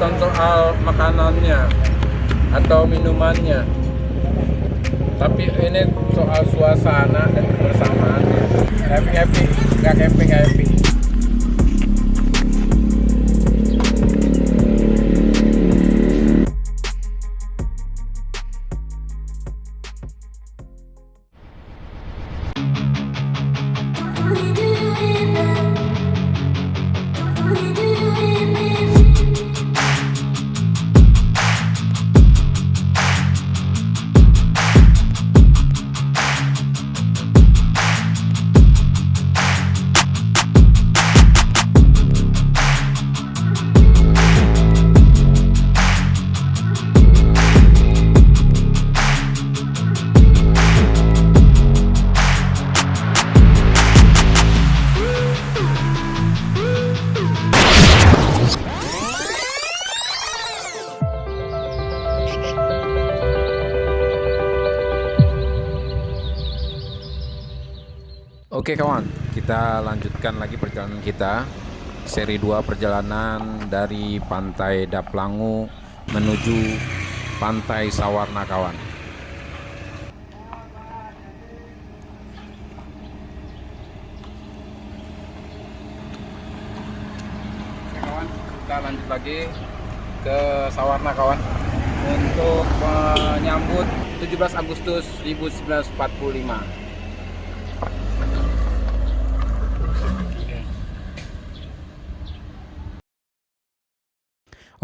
bukan soal makanannya atau minumannya, tapi ini soal suasana dan kebersamaannya. Happy, nggak camping happy. Oke kawan, kita lanjutkan lagi perjalanan kita. Seri 2 perjalanan dari Pantai Daplangu menuju Pantai Sawarna kawan. Oke kawan, kita lanjut lagi ke Sawarna kawan untuk menyambut 17 Agustus 1945.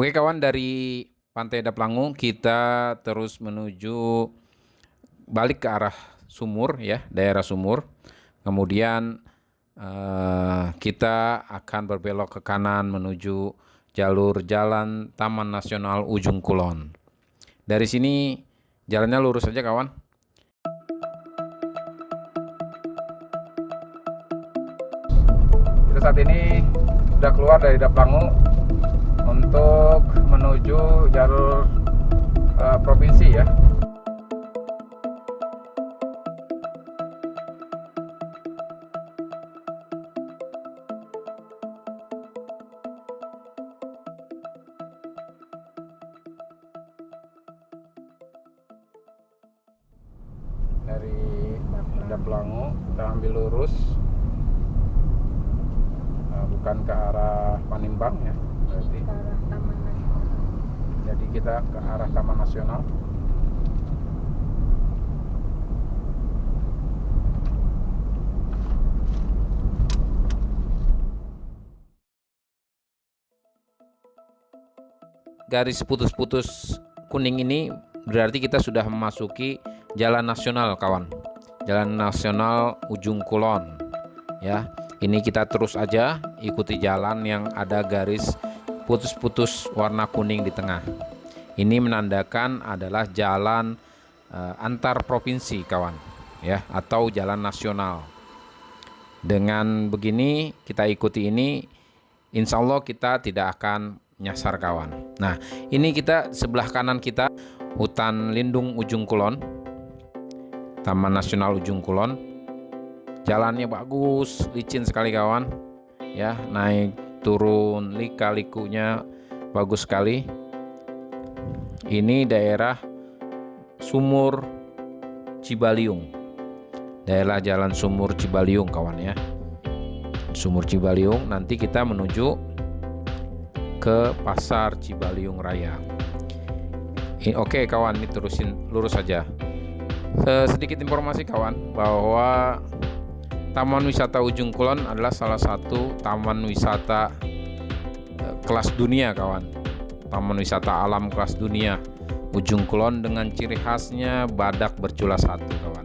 Oke kawan, dari Pantai Daplangu kita terus menuju balik ke arah Sumur ya, daerah Sumur. Kemudian kita akan berbelok ke kanan menuju jalur jalan Taman Nasional Ujung Kulon. Dari sini jalannya lurus saja kawan. Kita saat ini sudah keluar dari Daplangu untuk menuju jalur provinsi ya. Dari Daplangu kita ambil lurus, bukan ke arah Panimbang ya. Berarti ke arah Taman Nasional. Jadi kita ke arah Taman Nasional. Garis putus-putus kuning ini berarti kita sudah memasuki jalan nasional kawan. Jalan nasional Ujung Kulon ya. Ini kita terus aja ikuti jalan yang ada garis putus-putus warna kuning di tengah. Ini menandakan adalah jalan antar provinsi kawan ya, atau jalan nasional. Dengan begini kita ikuti ini, insya Allah kita tidak akan nyasar kawan. Nah ini kita sebelah kanan kita hutan lindung Ujung Kulon, Taman Nasional Ujung Kulon. Jalannya bagus, licin sekali kawan ya, naik turun lika-likunya bagus sekali. Ini daerah Sumur Cibaliung, daerah jalan Sumur Cibaliung kawan ya. Sumur Cibaliung, nanti kita menuju ke Pasar Cibaliung Raya. Oke kawan, ini terusin lurus saja. Sedikit informasi kawan bahwa Taman Wisata Ujung Kulon adalah salah satu taman wisata kelas dunia kawan. Taman wisata alam kelas dunia Ujung Kulon dengan ciri khasnya badak bercula satu kawan.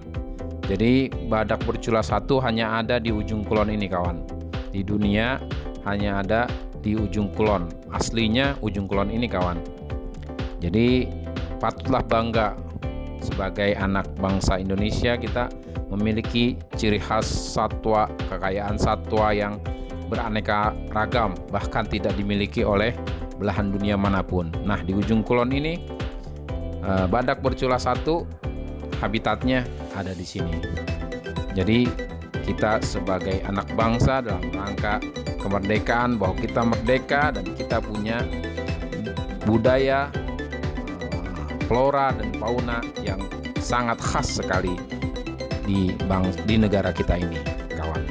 Jadi badak bercula satu hanya ada di Ujung Kulon ini kawan. Di dunia hanya ada di Ujung Kulon. Aslinya Ujung Kulon ini kawan. Jadi patutlah bangga sebagai anak bangsa Indonesia, kita memiliki ciri khas satwa, kekayaan satwa yang beraneka ragam, bahkan tidak dimiliki oleh belahan dunia manapun. Nah, di Ujung Kulon ini badak bercula satu habitatnya ada di sini. Jadi kita sebagai anak bangsa dalam rangka kemerdekaan, bahwa kita merdeka dan kita punya budaya, flora dan fauna yang sangat khas sekali di negara kita ini, kawan.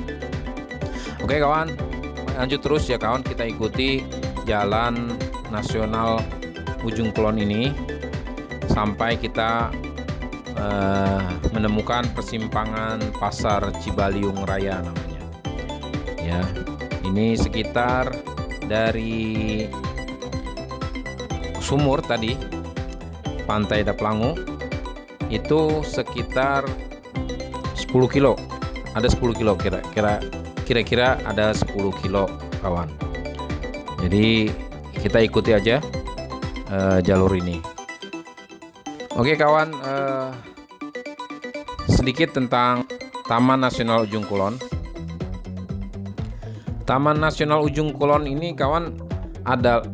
Oke kawan, lanjut terus ya kawan, kita ikuti Jalan Nasional Ujung Kulon ini sampai kita menemukan persimpangan Pasar Cibaliung Raya namanya. Ya, ini sekitar dari Sumur tadi, Pantai Daplangu itu sekitar 10 kilo. Ada 10 kilo kira-kira ada 10 kilo kawan. Jadi kita ikuti aja jalur ini. Oke kawan, sedikit tentang Taman Nasional Ujung Kulon. Taman Nasional Ujung Kulon ini kawan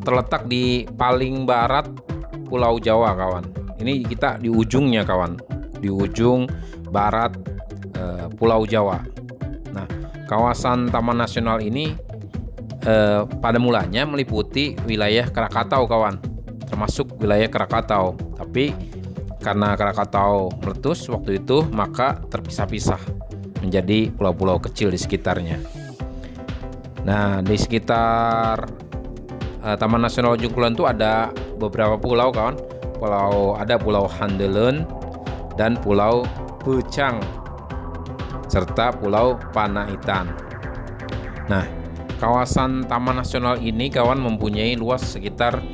terletak di paling barat Pulau Jawa kawan. Ini kita di ujungnya kawan, di ujung barat Pulau Jawa. Nah, kawasan Taman Nasional ini pada mulanya meliputi wilayah Krakatau kawan, termasuk wilayah Krakatau. Tapi karena Krakatau meletus waktu itu, maka terpisah-pisah menjadi pulau-pulau kecil di sekitarnya. Nah, di sekitar Taman Nasional Ujung Kulon itu ada beberapa pulau kawan. Ada Pulau Handeuleun dan Pulau Peucang serta Pulau Panaitan. Nah, kawasan Taman Nasional ini kawan mempunyai luas sekitar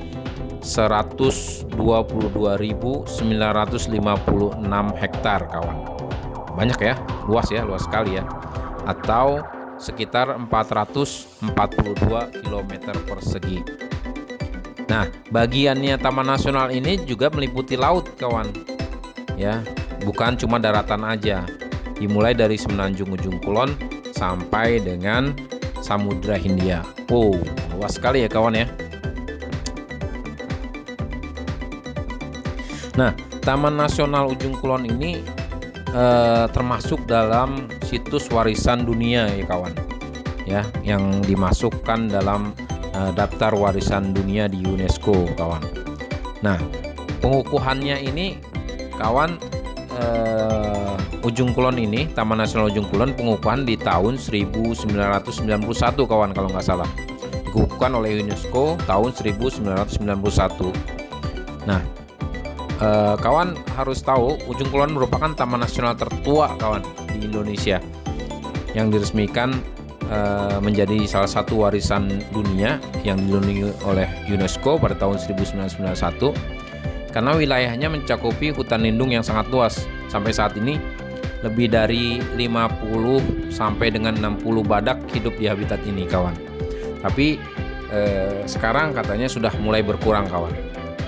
122.956 hektar kawan. Banyak ya, luas sekali ya. Atau sekitar 442 km persegi. Nah, bagiannya Taman Nasional ini juga meliputi laut kawan. Ya, bukan cuma daratan aja. Dimulai dari Semenanjung Ujung Kulon sampai dengan Samudra Hindia. Luas sekali ya kawan ya. Nah, Taman Nasional Ujung Kulon ini termasuk dalam situs warisan dunia ya kawan. Ya, yang dimasukkan dalam daftar warisan dunia di UNESCO kawan. Nah, pengukuhannya ini kawan, Ujung Kulon ini, Taman Nasional Ujung Kulon pengukuhan di tahun 1991 kawan kalau nggak salah. Dikukuhkan oleh UNESCO tahun 1991. Nah, kawan harus tahu Ujung Kulon merupakan taman nasional tertua kawan di Indonesia yang diresmikan menjadi salah satu warisan dunia yang dilindungi oleh UNESCO pada tahun 1991 karena wilayahnya mencakupi hutan lindung yang sangat luas. Sampai saat ini lebih dari 50 sampai dengan 60 badak hidup di habitat ini kawan. Tapi sekarang katanya sudah mulai berkurang kawan.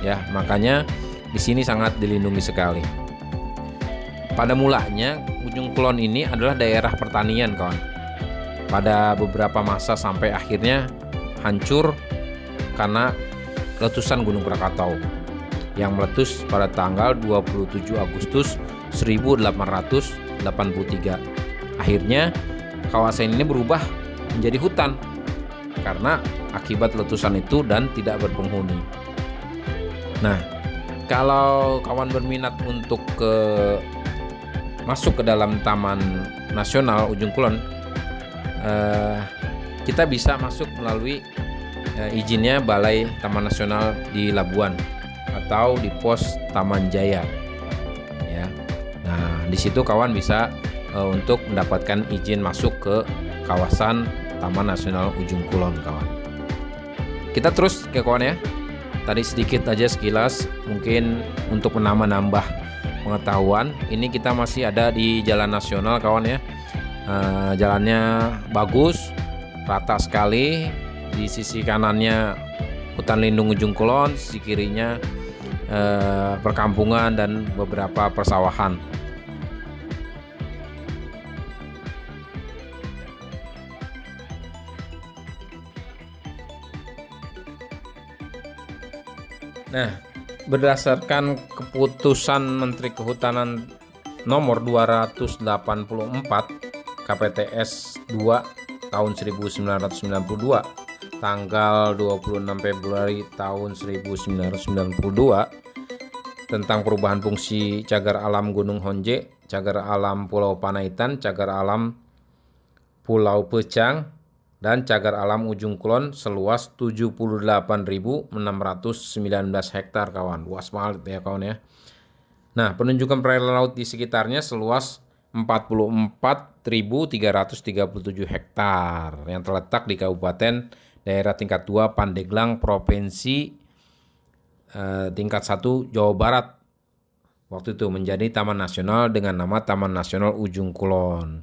Ya, makanya di sini sangat dilindungi sekali. Pada mulanya Ujung Kulon ini adalah daerah pertanian kawan. Pada beberapa masa sampai akhirnya hancur karena letusan Gunung Krakatau yang meletus pada tanggal 27 Agustus 1883. Akhirnya kawasan ini berubah menjadi hutan karena akibat letusan itu dan tidak berpenghuni. Nah, kalau kawan berminat untuk masuk ke dalam Taman Nasional Ujung Kulon, kita bisa masuk melalui izinnya Balai Taman Nasional di Labuan atau di pos Taman Jaya. Ya, nah di situ kawan bisa untuk mendapatkan izin masuk ke kawasan Taman Nasional Ujung Kulon kawan. Kita terus ke kawan ya. Tadi sedikit aja sekilas, mungkin untuk menambah pengetahuan. Ini kita masih ada di Jalan Nasional kawan ya. Jalannya bagus, rata sekali. Di sisi kanannya hutan lindung Ujung Kulon, sisi kirinya perkampungan dan beberapa persawahan. Nah, berdasarkan keputusan Menteri Kehutanan nomor 284 KPTS 2 tahun 1992 tanggal 26 Februari tahun 1992 tentang perubahan fungsi cagar alam Gunung Honje, cagar alam Pulau Panaitan, cagar alam Pulau Pecang, dan cagar alam Ujung Kulon seluas 78.619 hektar kawan. Luas banget ya kawan ya. Nah, penunjukan perairan laut di sekitarnya seluas 44.337 hektar yang terletak di Kabupaten Daerah Tingkat 2 Pandeglang, Provinsi tingkat 1 Jawa Barat. Waktu itu menjadi Taman Nasional dengan nama Taman Nasional Ujung Kulon.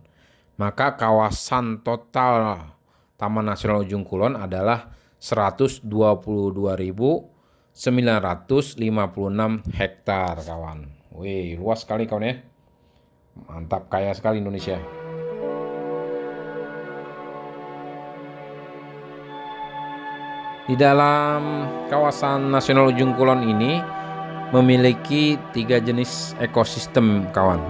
Maka kawasan total Taman Nasional Ujung Kulon adalah 122.956 hektar kawan. Wih, luas sekali kawan ya. Mantap, kaya sekali Indonesia. Di dalam kawasan nasional Ujung Kulon ini memiliki 3 jenis ekosistem kawan.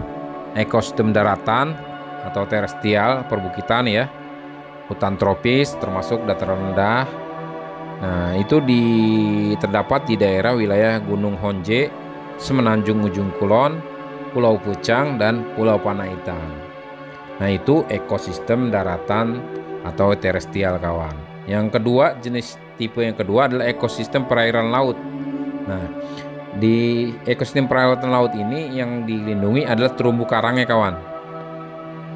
Ekosistem daratan atau terestrial, perbukitan ya, hutan tropis termasuk dataran rendah. Nah, itu terdapat di daerah wilayah Gunung Honje, Semenanjung Ujung Kulon, Pulau Pucang, dan Pulau Panaitan. Nah, itu ekosistem daratan atau terestrial kawan. Yang kedua, jenis tipe yang kedua adalah ekosistem perairan laut. Nah, di ekosistem perairan laut ini yang dilindungi adalah terumbu karangnya kawan.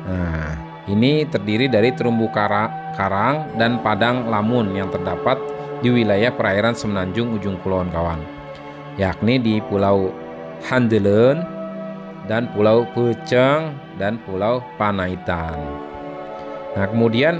Nah, ini terdiri dari terumbu karang dan padang lamun yang terdapat di wilayah perairan Semenanjung Ujung Kulon kawan, yakni di Pulau Handeuleun dan Pulau Pecang dan Pulau Panaitan. Nah, kemudian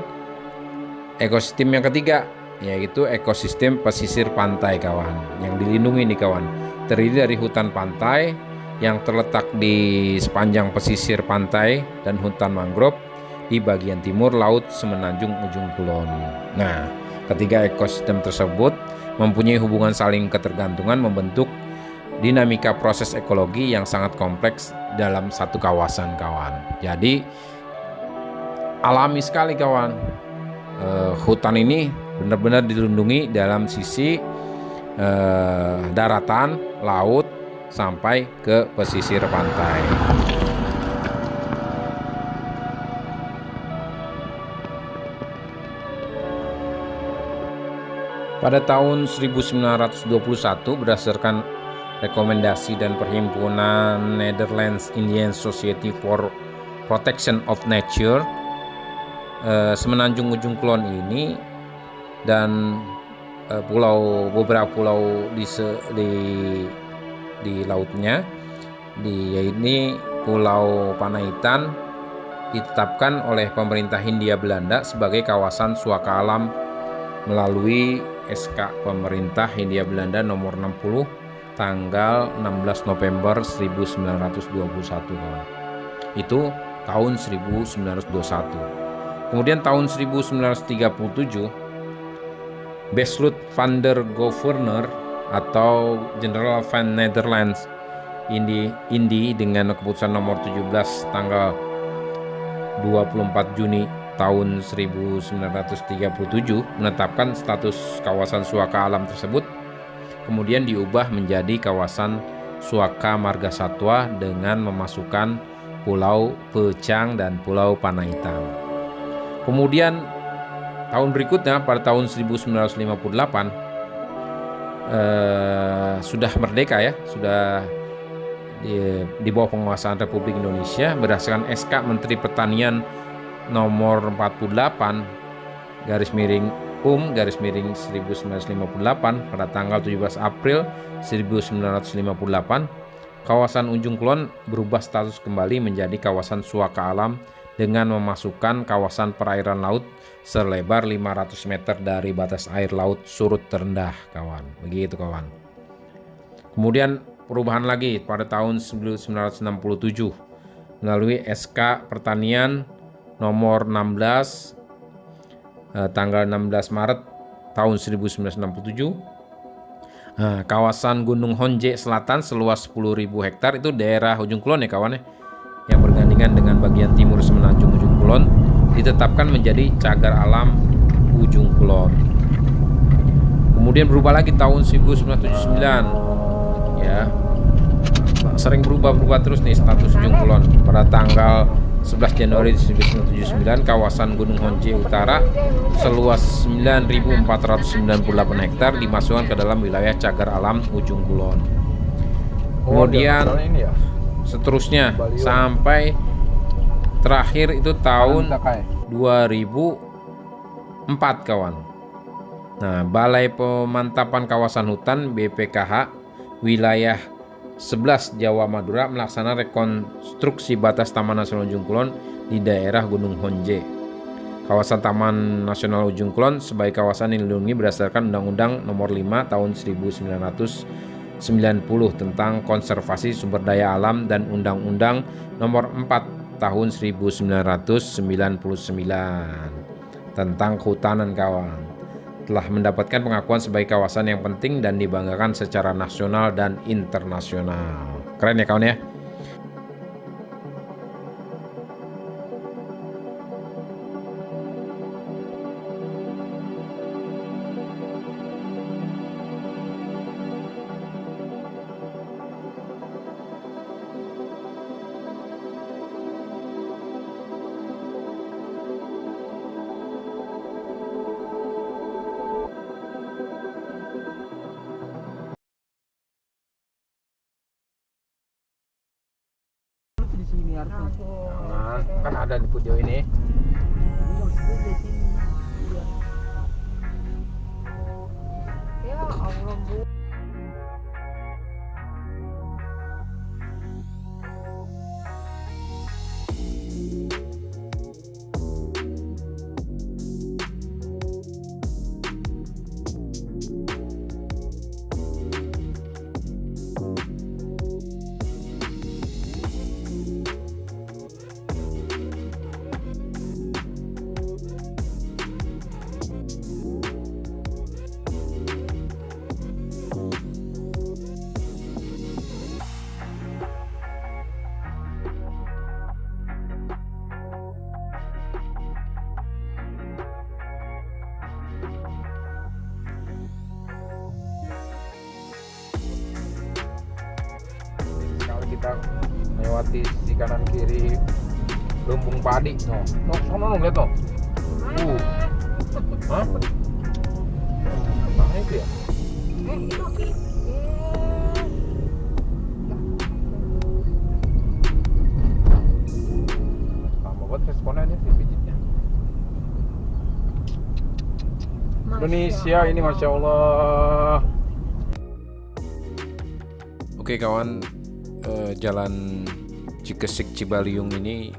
ekosistem yang ketiga yaitu ekosistem pesisir pantai kawan, yang dilindungi nih kawan. Terdiri dari hutan pantai yang terletak di sepanjang pesisir pantai dan hutan mangrove di bagian timur laut Semenanjung Ujung Kulon. Nah, ketiga ekosistem tersebut mempunyai hubungan saling ketergantungan membentuk dinamika proses ekologi yang sangat kompleks dalam satu kawasan kawan. Jadi alami sekali kawan. Hutan ini benar-benar dilindungi dalam sisi daratan, laut, sampai ke pesisir pantai. Pada tahun 1921 berdasarkan rekomendasi dan perhimpunan Netherlands Indian Society for Protection of Nature, Semenanjung Ujung Kulon ini dan beberapa pulau di lautnya, yaitu Pulau Panaitan, ditetapkan oleh pemerintah Hindia Belanda sebagai kawasan suaka alam melalui SK Pemerintah Hindia Belanda nomor 60 tanggal 16 November 1921 kawan. Itu tahun 1921. Kemudian tahun 1937 Beslut van der Governor atau General van Netherlands Indi dengan keputusan nomor 17 tanggal 24 Juni tahun 1937 menetapkan status kawasan suaka alam tersebut, kemudian diubah menjadi kawasan suaka marga satwa dengan memasukkan Pulau Pecang dan Pulau Panaitan. Kemudian tahun berikutnya pada tahun 1958 sudah merdeka ya, sudah di bawah penguasaan Republik Indonesia berdasarkan SK Menteri Pertanian nomor 48 garis miring 1958 pada tanggal 17 April 1958, kawasan Ujung Kulon berubah status kembali menjadi kawasan suaka alam dengan memasukkan kawasan perairan laut selebar 500 meter dari batas air laut surut terendah kawan. Begitu kawan. Kemudian perubahan lagi pada tahun 1967 melalui SK Pertanian nomor 16 tanggal 16 Maret tahun 1967. Kawasan Gunung Honje Selatan seluas 10.000 hektar itu daerah Ujung Kulon ya kawan ya, yang bergandengan dengan bagian timur Semenanjung Ujung Kulon ditetapkan menjadi cagar alam Ujung Kulon. Kemudian berubah lagi tahun 1979, ya. Sering berubah terus nih status Ujung Kulon. Pada tanggal 11 Januari 1979, kawasan Gunung Honje Utara seluas 9.498 hektar dimasukkan ke dalam wilayah cagar alam Ujung Kulon. Kemudian seterusnya sampai terakhir itu tahun 2004, kawan. Nah, Balai Pemantapan Kawasan Hutan BPKH wilayah 11 Jawa Madura melaksanakan rekonstruksi batas Taman Nasional Ujung Kulon di daerah Gunung Honje. Kawasan Taman Nasional Ujung Kulon sebagai kawasan yang dilindungi berdasarkan Undang-Undang Nomor 5 Tahun 1990 tentang Konservasi Sumber Daya Alam dan Undang-Undang Nomor 4 Tahun 1999 tentang Kehutanan, kawan. Telah mendapatkan pengakuan sebagai kawasan yang penting dan dibanggakan secara nasional dan internasional. Keren ya, kawan ya. Nah, kan ada di video ini. Ya Allah, Bu. Kita melewati sisi kanan kiri lumbung padi. No, sono lihat no. Hah? Mana itu ya? Lama banget responnya sih pijitnya. Indonesia ini, Masya Allah. Oke, kawan. Jalan Cikesik Cibaliung ini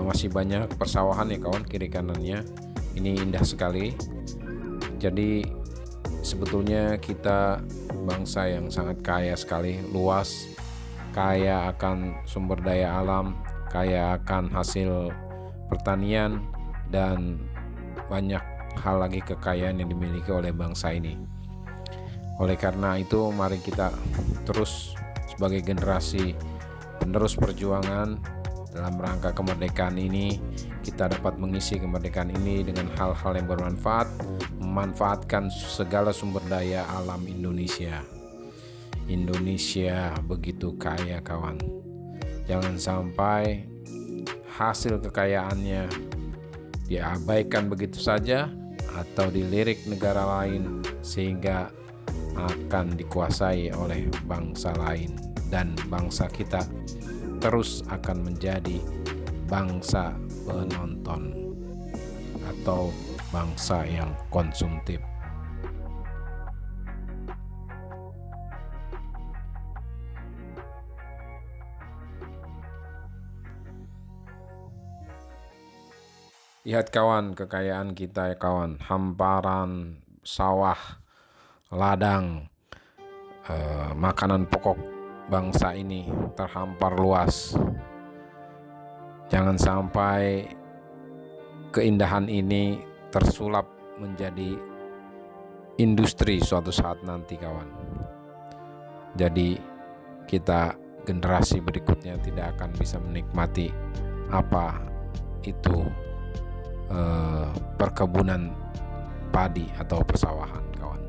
masih banyak persawahan ya, kawan, kiri kanannya. Ini indah sekali. Jadi sebetulnya kita bangsa yang sangat kaya sekali, luas, kaya akan sumber daya alam, kaya akan hasil pertanian, dan banyak hal lagi kekayaan yang dimiliki oleh bangsa ini. Oleh karena itu, mari kita terus sebagai generasi penerus perjuangan dalam rangka kemerdekaan ini, kita dapat mengisi kemerdekaan ini dengan hal-hal yang bermanfaat, memanfaatkan segala sumber daya alam Indonesia. Indonesia begitu kaya, kawan. Jangan sampai hasil kekayaannya diabaikan begitu saja atau dilirik negara lain sehingga akan dikuasai oleh bangsa lain, dan bangsa kita terus akan menjadi bangsa penonton atau bangsa yang konsumtif. Lihat, kawan, kekayaan kita ya, kawan. Hamparan sawah, ladang, makanan pokok bangsa ini terhampar luas. Jangan sampai keindahan ini tersulap menjadi industri suatu saat nanti, kawan. Jadi kita generasi berikutnya tidak akan bisa menikmati apa itu perkebunan padi atau persawahan, kawan.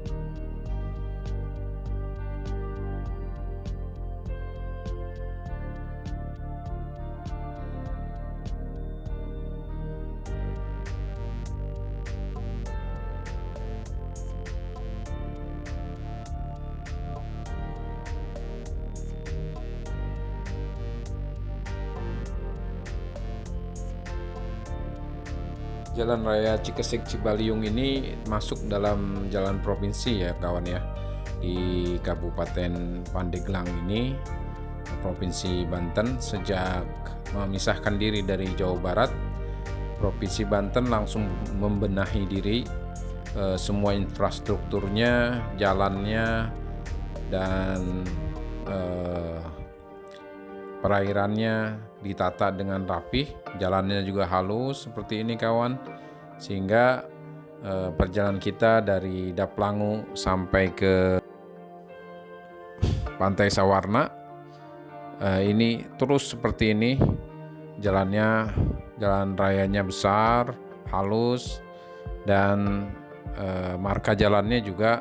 Jalan Raya Cikesik Cibaliung ini masuk dalam jalan provinsi ya kawan ya, di Kabupaten Pandeglang ini, Provinsi Banten. Sejak memisahkan diri dari Jawa Barat, Provinsi Banten langsung membenahi diri, semua infrastrukturnya, jalannya, dan perairannya ditata dengan rapih, jalannya juga halus seperti ini kawan, sehingga perjalanan kita dari Daplangu sampai ke Pantai Sawarna ini terus seperti ini, jalan rayanya besar, halus, dan marka jalannya juga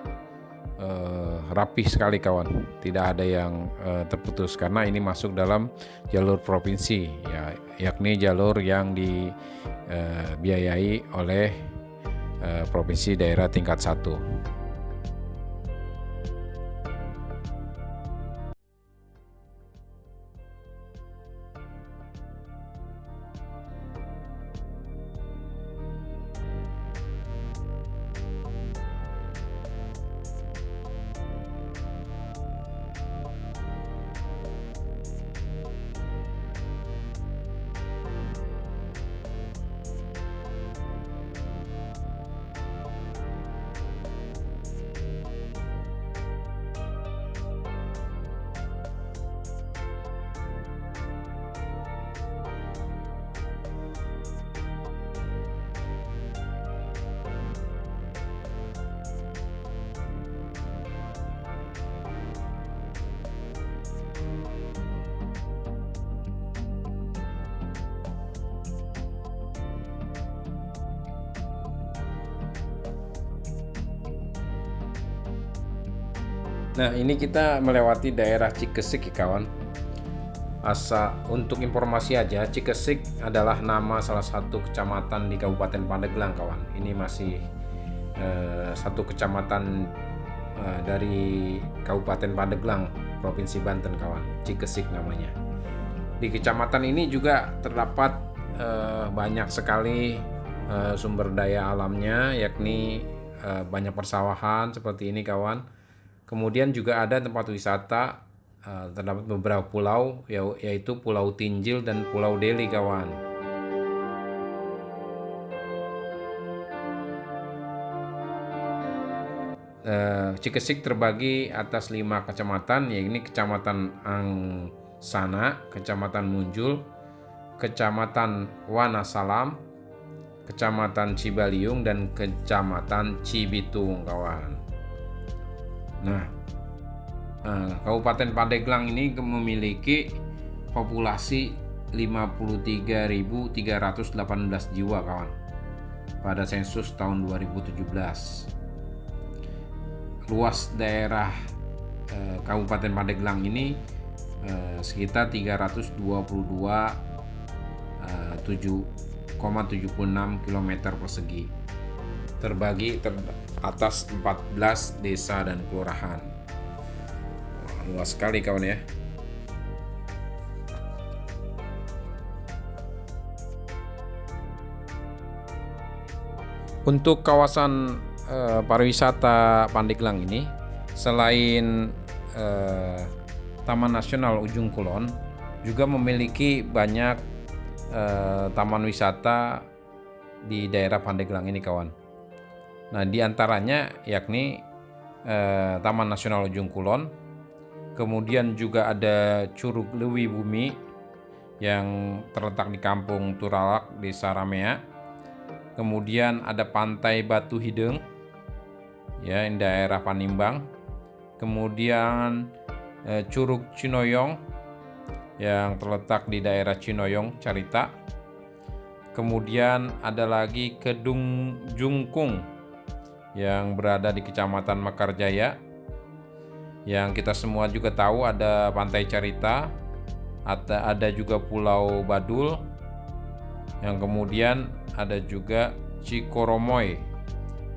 rapih sekali kawan, tidak ada yang terputus karena ini masuk dalam jalur provinsi ya, yakni jalur yang dibiayai oleh provinsi daerah tingkat 1. Nah, ini kita melewati daerah Cikesik ya kawan. Untuk informasi aja, Cikesik adalah nama salah satu kecamatan di Kabupaten Pandeglang kawan. Ini masih satu kecamatan dari Kabupaten Pandeglang, Provinsi Banten kawan. Cikesik namanya. Di kecamatan ini juga terdapat banyak sekali sumber daya alamnya, yakni banyak persawahan seperti ini kawan. Kemudian juga ada tempat wisata, terdapat beberapa pulau, yaitu Pulau Tinjil dan Pulau Deli kawan. Cikesik terbagi atas 5 kecamatan, yaitu Kecamatan Angsana, Kecamatan Munjul, Kecamatan Wanasalam, Kecamatan Cibaliung, dan Kecamatan Cibitung kawan. Nah, Kabupaten Pandeglang ini memiliki populasi 53.318 jiwa kawan pada sensus tahun 2017. Luas daerah Kabupaten Pandeglang ini sekitar 322,76 km persegi, terbagi atas 14 desa dan kelurahan. Luas sekali kawan ya. Untuk kawasan pariwisata Pandeglang ini, selain Taman Nasional Ujung Kulon, juga memiliki banyak taman wisata di daerah Pandeglang ini kawan. Nah, di antaranya yakni Taman Nasional Ujung Kulon, kemudian juga ada Curug Lewi Bumi yang terletak di Kampung Turalak, Desa Ramea. Kemudian ada Pantai Batu Hideng ya, di daerah Panimbang. Kemudian Curug Cinoyong yang terletak di daerah Cinoyong, Carita. Kemudian ada lagi Kedung Jungkung yang berada di Kecamatan Mekarjaya. Yang kita semua juga tahu ada Pantai Carita, ada juga Pulau Badul, yang kemudian ada juga Cikoromoy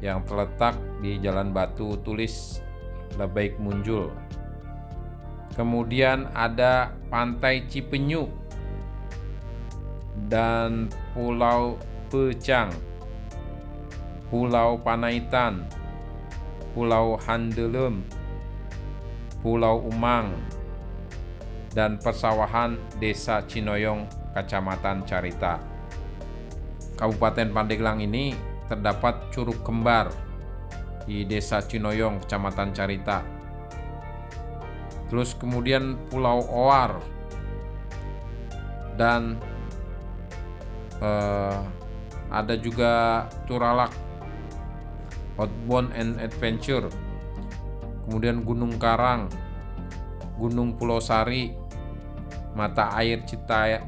yang terletak di Jalan Batu Tulis, Lebaik Munjul. Kemudian ada Pantai Cipenyuk dan Pulau Pecang, Pulau Panaitan, Pulau Handelem, Pulau Umang, dan persawahan Desa Cinoyong, Kecamatan Carita. Kabupaten Pandeglang ini terdapat Curug Kembar di Desa Cinoyong, Kecamatan Carita. Terus kemudian Pulau Oar dan ada juga Turalak, Outbound and Adventure. Kemudian Gunung Karang, Gunung Pulau Sari, Mata Air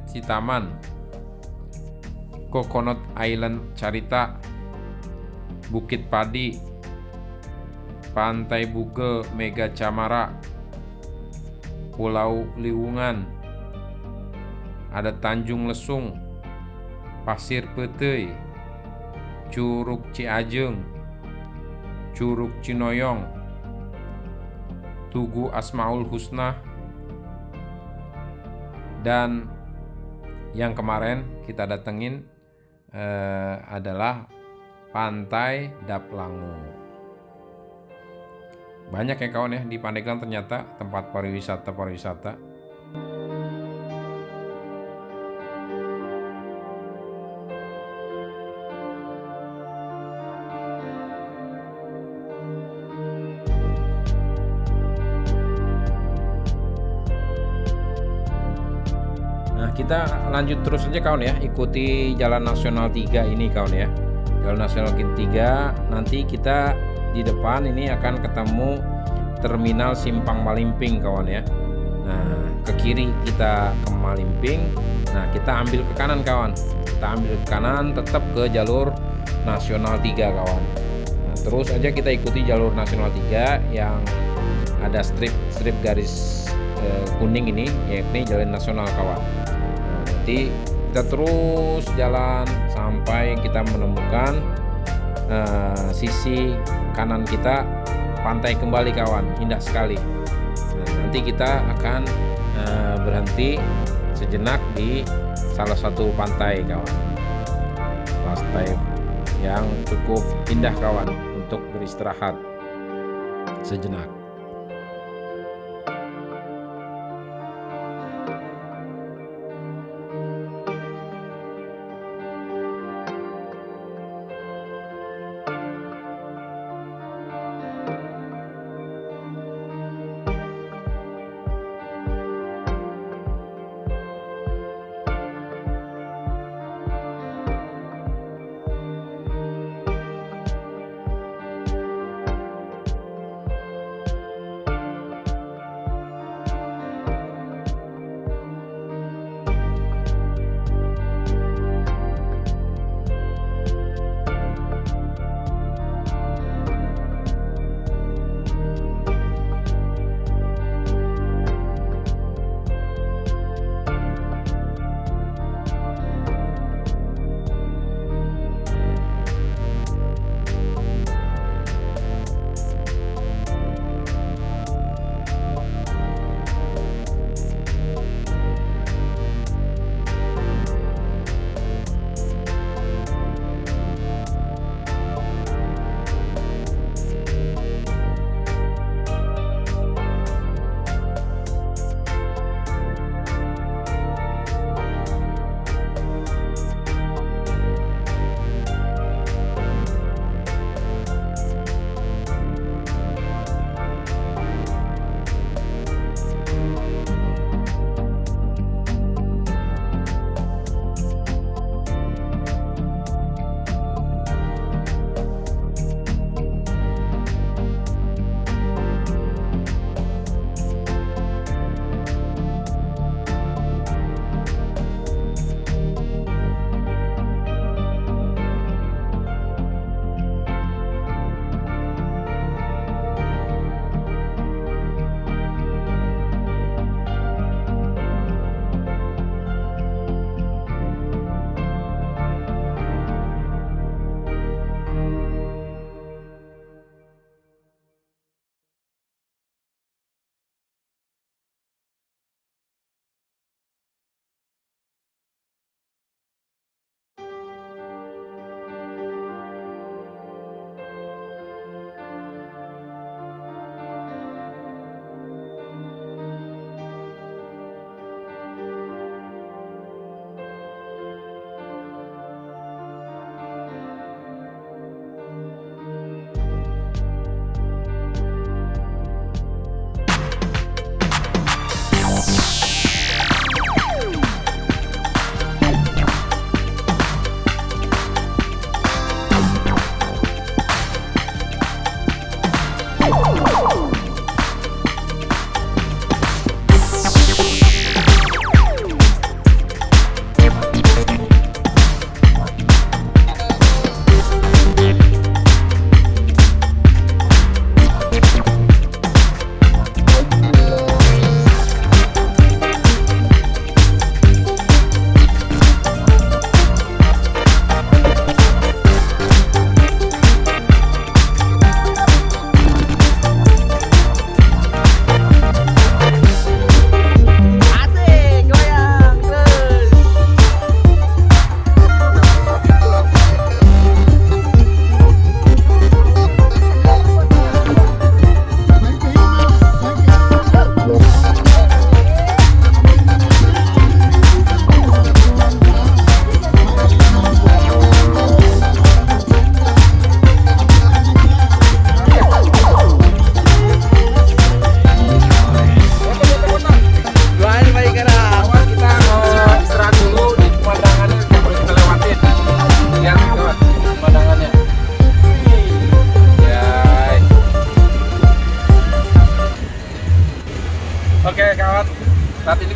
Citaman, Coconut Island Carita, Bukit Padi, Pantai Bugel Mega Camara, Pulau Liwungan, ada Tanjung Lesung, Pasir Petei, Curug Ciajeng, Curug Cinoyong, Tugu Asmaul Husna, dan yang kemarin kita datengin adalah Pantai Daplangu. Banyak ya kawan ya di Pandeglang ternyata tempat pariwisata. Nah, kita lanjut terus aja kawan ya, ikuti Jalan Nasional 3 ini kawan ya. Jalan Nasional 3, nanti kita di depan ini akan ketemu Terminal Simpang Malimping kawan ya. Nah, ke kiri kita ke Malimping. Nah, kita ambil ke kanan kawan. Kita ambil ke kanan tetap ke jalur Nasional 3 kawan. Nah, terus aja kita ikuti jalur Nasional 3 yang ada strip garis kuning ini, yakni Jalan Nasional kawan. Nah, nanti kita terus jalan sampai kita menemukan sisi kanan kita pantai kembali kawan, indah sekali. Nah, nanti kita akan berhenti sejenak di salah satu pantai kawan, pantai yang cukup indah kawan untuk beristirahat sejenak.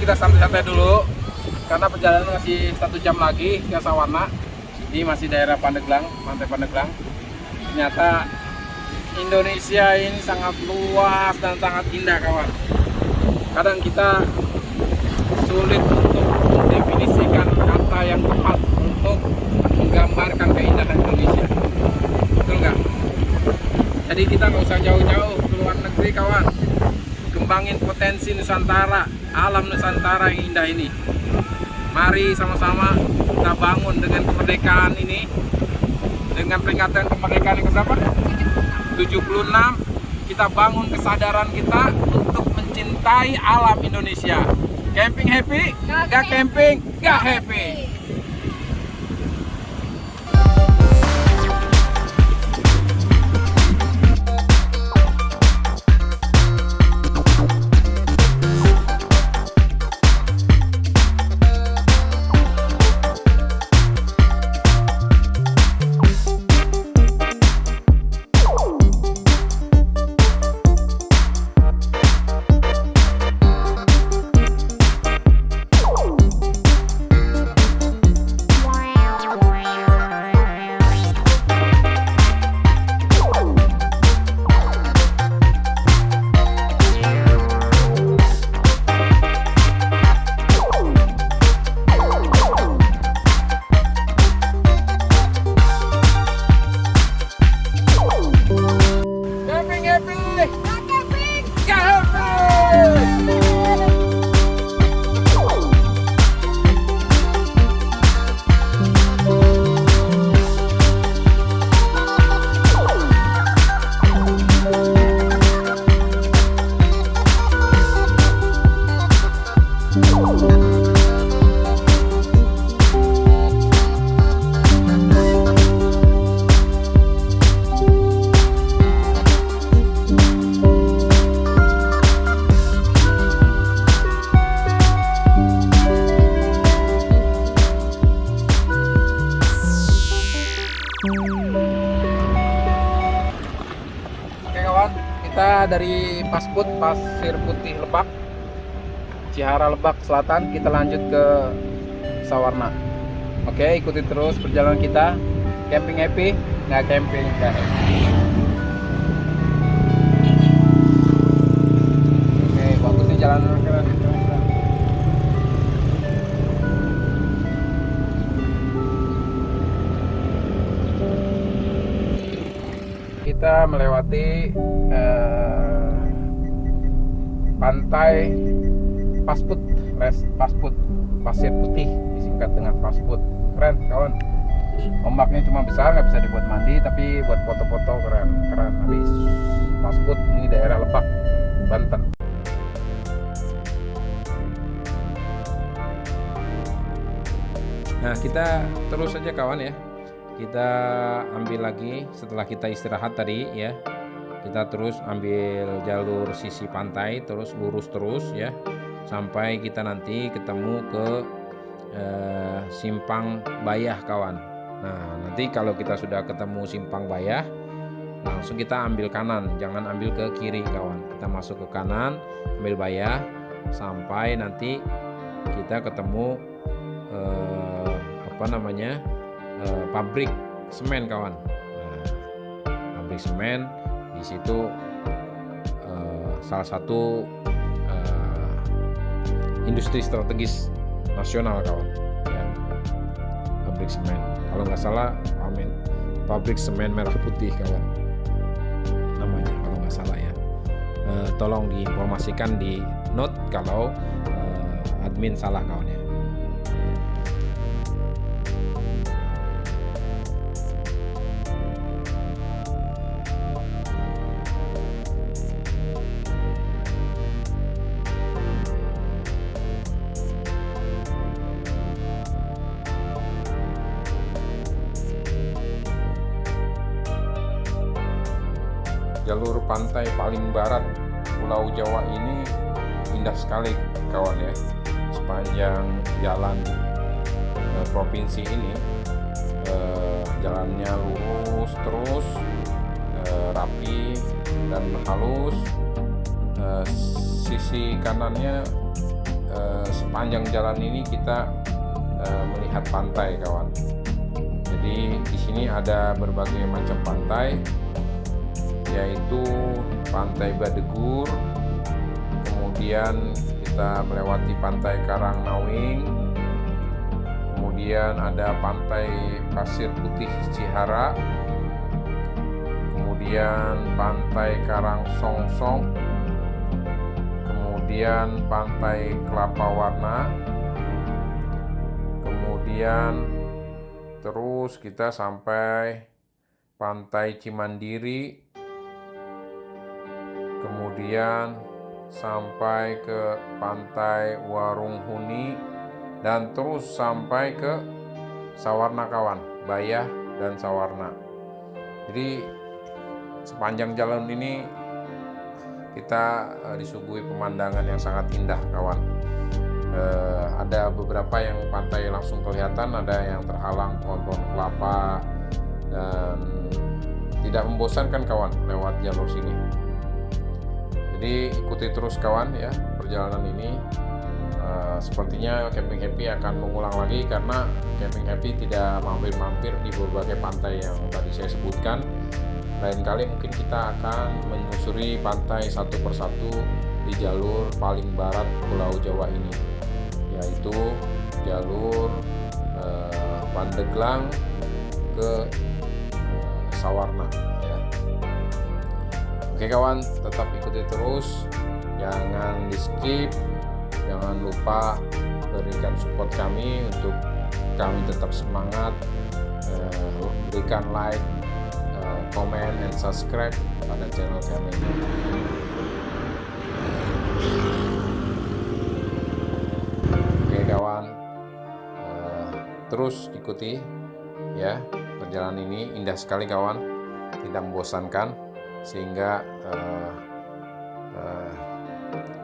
kita santai-santai dulu karena perjalanan masih 1 jam lagi ke Sawarna. Ini masih daerah Pandeglang, Pantai Pandeglang. Ternyata Indonesia ini sangat luas dan sangat indah, kawan. Kadang kita sulit untuk mendefinisikan kata yang tepat untuk menggambarkan keindahan Indonesia. Betul nggak? Jadi kita nggak usah jauh-jauh ke luar negeri, kawan. Kembangin potensi Nusantara, alam Nusantara yang indah ini. Mari sama-sama kita bangun dengan kemerdekaan ini, dengan peringatan kemerdekaan yang keberapa? 76. Kita bangun kesadaran kita untuk mencintai alam Indonesia. Camping happy? Gak camping? Gak happy. Kita dari Pasput, Pasir Putih Lebak, Cihara Lebak Selatan, kita lanjut ke Sawarna. Oke, ikuti terus perjalanan kita. Camping happy? Nggak camping, nggak happy. Oke, bagus nih jalanan keren. Kita melewati pantai Pasput, Pasput, Pasir Putih disingkat dengan Pasput. Keren, kawan. Ombaknya cuma besar, nggak bisa dibuat mandi, tapi buat foto-foto keren habis. Pasput ini daerah Lebak, Banten. Nah, kita terus saja, kawan ya. Kita ambil lagi setelah kita istirahat tadi ya. Kita terus ambil jalur sisi pantai, terus lurus terus ya, sampai kita nanti ketemu ke Simpang Bayah, kawan. Nah, nanti kalau kita sudah ketemu Simpang Bayah, langsung kita ambil kanan, jangan ambil ke kiri, kawan. Kita masuk ke kanan, ambil Bayah, sampai nanti kita ketemu pabrik semen, kawan. Nah, pabrik semen di situ salah satu industri strategis nasional, kawan ya. Pabrik semen, kalau nggak salah pabrik semen Merah Putih, kawan, namanya kalau nggak salah ya. Tolong diinformasikan di note kalau admin salah, kawan ya. Jalur pantai paling barat Pulau Jawa ini indah sekali, kawan ya. Sepanjang jalan provinsi ini jalannya lurus terus, rapi dan halus. Sisi kanannya sepanjang jalan ini kita melihat pantai, kawan. Jadi di sini ada berbagai macam pantai, yaitu Pantai Badegur, kemudian kita melewati Pantai Karangnawing, kemudian ada Pantai Pasir Putih Cihara, kemudian Pantai Karangsongsong, kemudian Pantai Kelapa Warna, kemudian terus kita sampai Pantai Cimandiri, kemudian sampai ke Pantai Warunghuni, dan terus sampai ke Sawarna, kawan, Bayah dan Sawarna. Jadi sepanjang jalan ini kita disuguhi pemandangan yang sangat indah, kawan. Ada beberapa yang pantai langsung kelihatan, ada yang terhalang pohon-pohon kelapa, dan tidak membosankan, kawan, lewat jalur sini. Jadi ikuti terus, kawan, ya, perjalanan ini. Sepertinya Camping Happy akan mengulang lagi, karena Camping Happy tidak mampir-mampir di berbagai pantai yang tadi saya sebutkan. Lain kali mungkin kita akan menyusuri pantai satu persatu di jalur paling barat Pulau Jawa ini, yaitu jalur Pandeglang ke Sawarna, ya. Oke, kawan, tetap ikuti terus, jangan di skip, jangan lupa berikan support kami untuk kami tetap semangat, berikan like, comment, and subscribe pada channel kami. Oke, kawan, terus ikuti, ya, perjalanan ini indah sekali, kawan, tidak membosankan, sehingga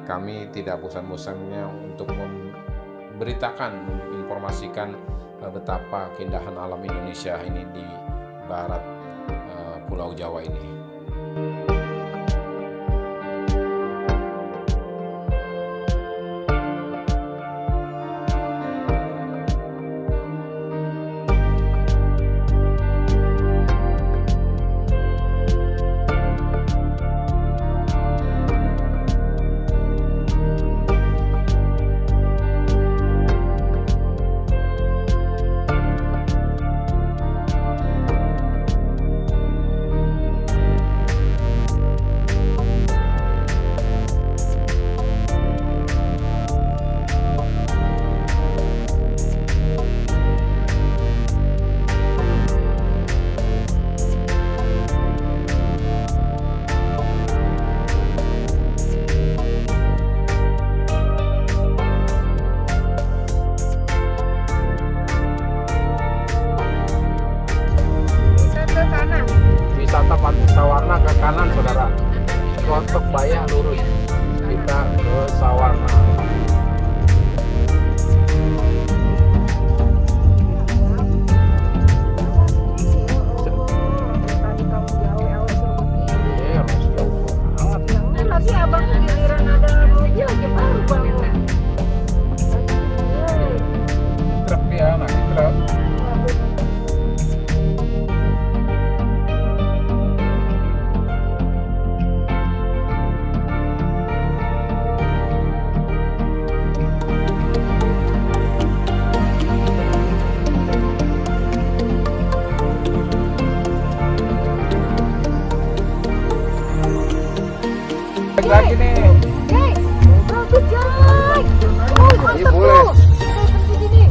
kami tidak bosan-bosannya untuk memberitakan, menginformasikan betapa keindahan alam Indonesia ini di barat Pulau Jawa ini. Wisata Pantai Sawarna ke kanan, saudara. Rontok Bayah lurus, kita ke Sawarna. Tapi abang giliran ada aja baru bangun. Truk ya, nah truk. Lagi nih. Jay, bagus Jay. Oh, mantap boleh. tuh. Begini.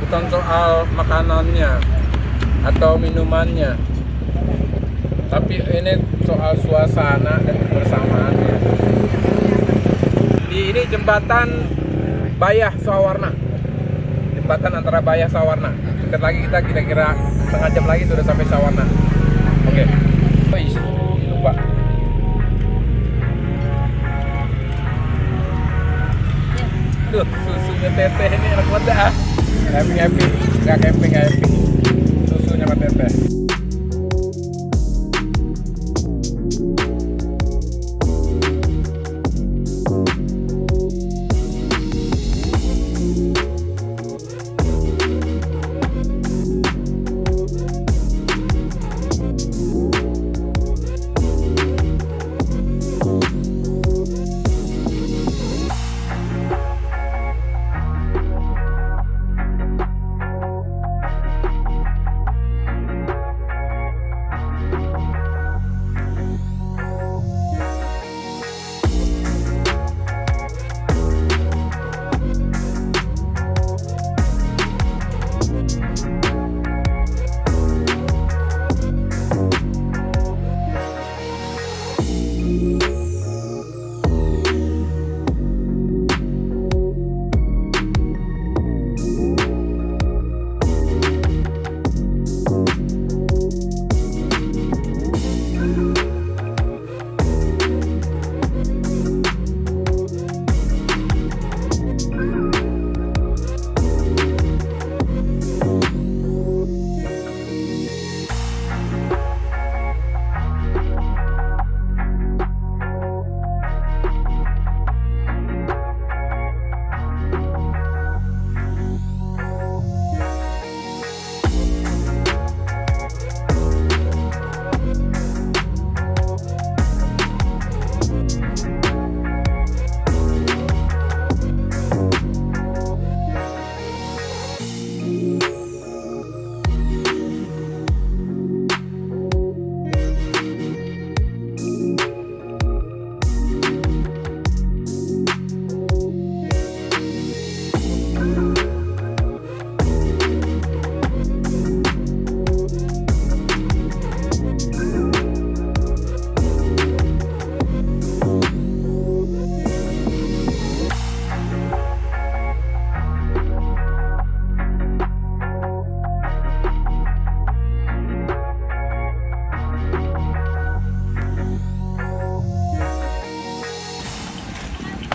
Bukan soal makanannya, atau minumannya. Tapi ini soal suasana dan kebersamaan. Di ini jembatan Bayah Sawarna. Jembatan antara Bayah Sawarna. Dekat lagi kita kira-kira setengah jam lagi sudah sampai Sawarna. Oke. Wih, lupa. Tuh, susunya teteh ini enak banget dah. Happy. Nggak camping. Susunya sama teteh.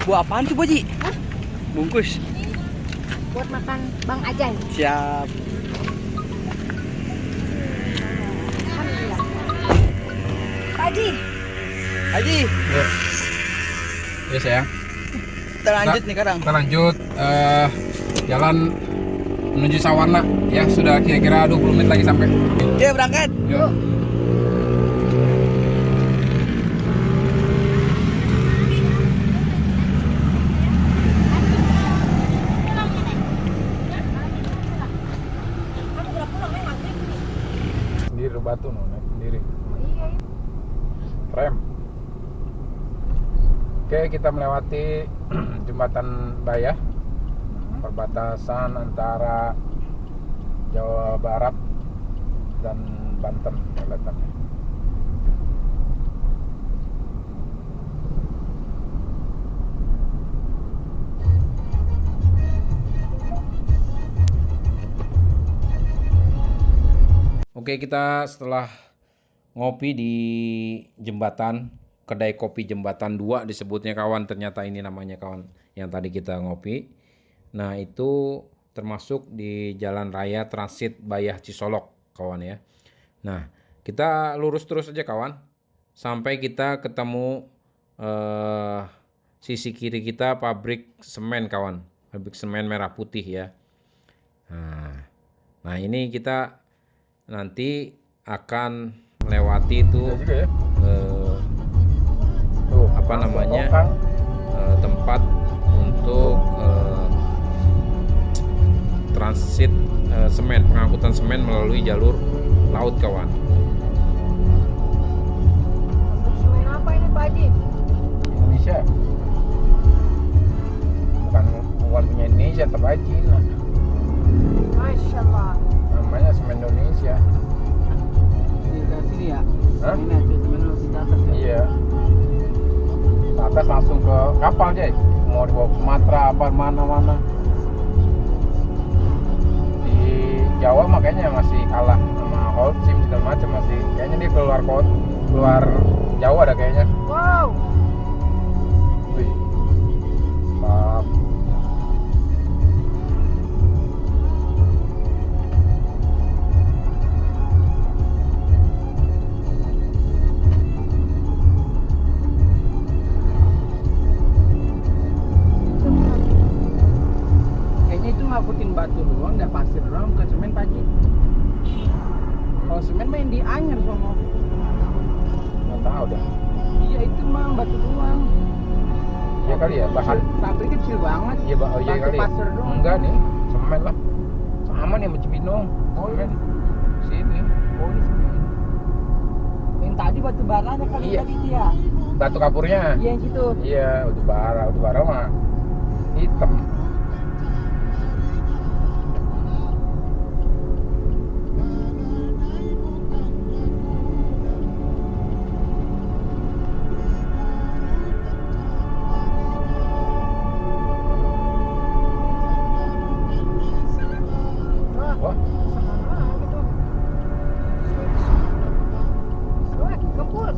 Buat apaan tuh, Boji? Bungkus. Buat makan Bang Ajay. Siap. Alhamdulillah. Pak Haji. Haji, Ya sayang. kita lanjut nih kadang. Kita lanjut jalan menuju Sawarna. Ya sudah kira-kira 20 menit lagi sampai. Oke, berangkat. Yuk. Sendiri batu naik sendiri. Rem. Oke, kita melewati jembatan Bayah, perbatasan antara Jawa Barat dan Banten kelihatannya. Oke, kita setelah ngopi di jembatan, kedai kopi jembatan 2 disebutnya kawan, ternyata ini namanya kawan yang tadi kita ngopi. Nah, itu termasuk di jalan raya transit Bayah Cisolok kawan ya. Nah, kita lurus terus aja kawan sampai kita ketemu sisi kiri kita pabrik semen kawan, pabrik semen merah putih ya. Nah ini kita nanti akan melewati itu apa namanya tempat untuk transit semen, pengangkutan semen melalui jalur laut kawan. Semen apa ini Pak Haji? Indonesia, bukan punya Indonesia tapi Cina. Masya Allah. namanya semen Indonesia. Di sini ya. Hah? Ini aja semen harus di atas ya. Iya. Ke atas langsung ke kapal Jay. Mau dibawa ke Sumatera apa mana-mana. Di Jawa makanya masih kalah sama Holcim segala macam, masih kayaknya dia keluar Jawa ada kayaknya. Wow. Wih. Mantap. Kayaknya itu ngangkutin batu doang, nggak pasir doang, bukan semen Pak Haji. Kalau semen main di Anyer sono. Nggak tahu dah. Iya itu mah batu doang. Iya kali ya, bahan. Pabrik kecil banget. Iya, oh iya Batu kali. Ya. pasir doang. Enggak nih, semen lah. Sama nih sama Cibinong. Oh, iya. Semen. Sini. Oh, ini semen. Yang tadi batu baranya kali Iya. tadi dia. Batu kapurnya. Iya yang situ. Iya, batu bara mah hitam. Wah, Sama gitu. Wah, kempul.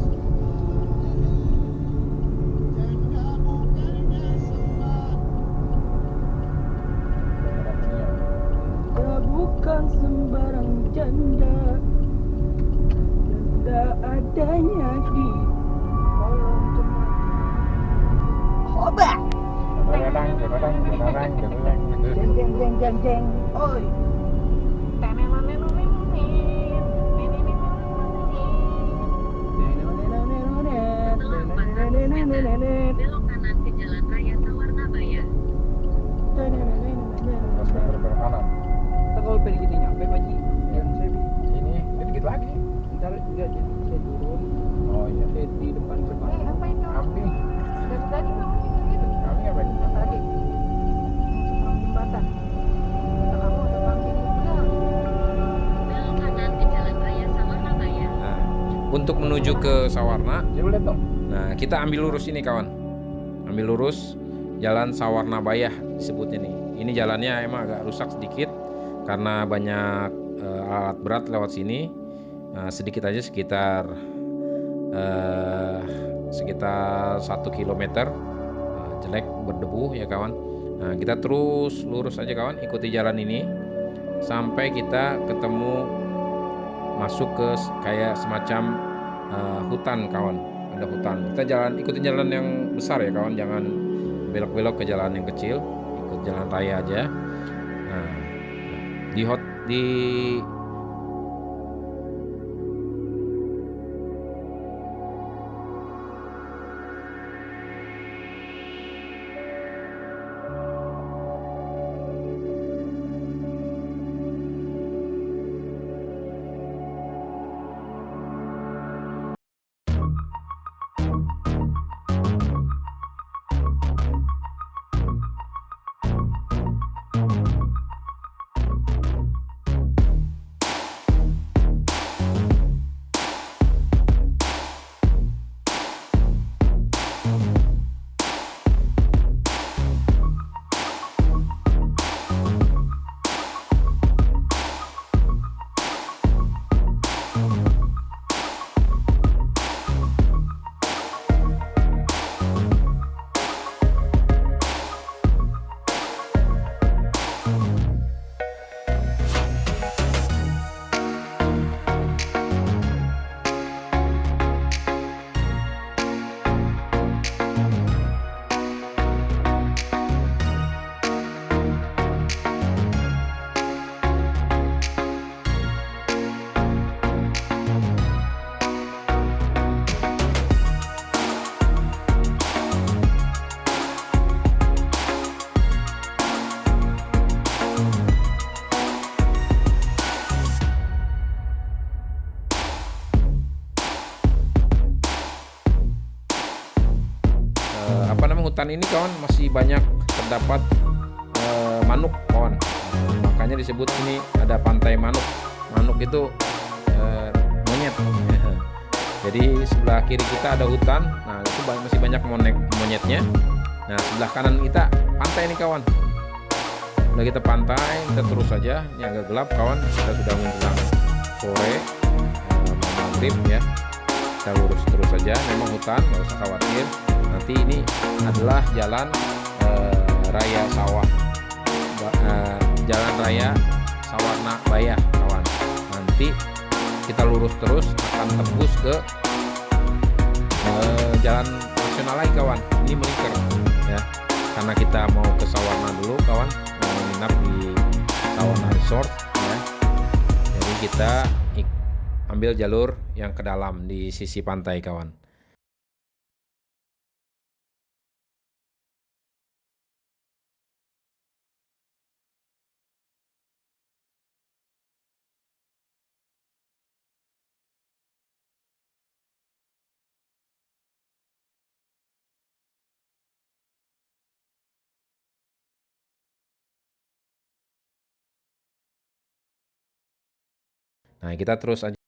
Dia bukan sembarang janda. Janda adanya di kolong jembatan. Hoba. Jeng jeng jeng jeng jeng. Oi. Belok kanan ke Jalan Raya Sawarnabaya. Kita kalau pergi kita nyampe Pak Ji. Dan saya Ini dikit lagi. ntar enggak jadi saya turun. Oh iya. Saya di depan gerbang. Apa itu? Kambing. Dari tadi kamu gitu. Kambing apa ini? Tadi. Seberang jembatan. Kata kamu ada kambing juga. Belok kanan ke Jalan Raya Sawarnabaya. Nah, untuk menuju ke Sawarna, coba lihat dong. Nah, kita ambil lurus ini kawan. Ambil lurus Jalan Sawarnabaya disebutnya nih. Ini jalannya emang agak rusak sedikit karena banyak alat berat lewat sini. Sedikit aja sekitar 1 kilometer jelek berdebu ya kawan. Nah, kita terus lurus aja kawan, ikuti jalan ini sampai kita ketemu masuk ke kayak semacam hutan kawan. Ada hutan. Kita ikutin jalan yang besar ya kawan, jangan belok-belok ke jalan yang kecil, ikut jalan raya aja. Nah, di hutan ini kawan masih banyak terdapat manuk kawan. Makanya disebut ini ada pantai manuk. Manuk itu monyet. Jadi sebelah kiri kita ada hutan. Nah itu masih banyak monyetnya. Nah sebelah kanan kita pantai nih kawan. Udah kita pantai, kita terus saja. Ini agak gelap kawan. Kita sudah menjelang sore, maghrib ya. Kita lurus terus saja. Memang hutan, nggak usah khawatir. Nanti ini adalah jalan raya sawah, jalan raya Sawarna Bayah kawan. Nanti kita lurus terus akan tembus ke jalan nasional lagi kawan. Ini melingkar ya, karena kita mau ke Sawarna dulu kawan, mau menginap di Sawarna Resort ya. Jadi kita ambil jalur yang ke dalam di sisi pantai kawan. Nah kita terus aja.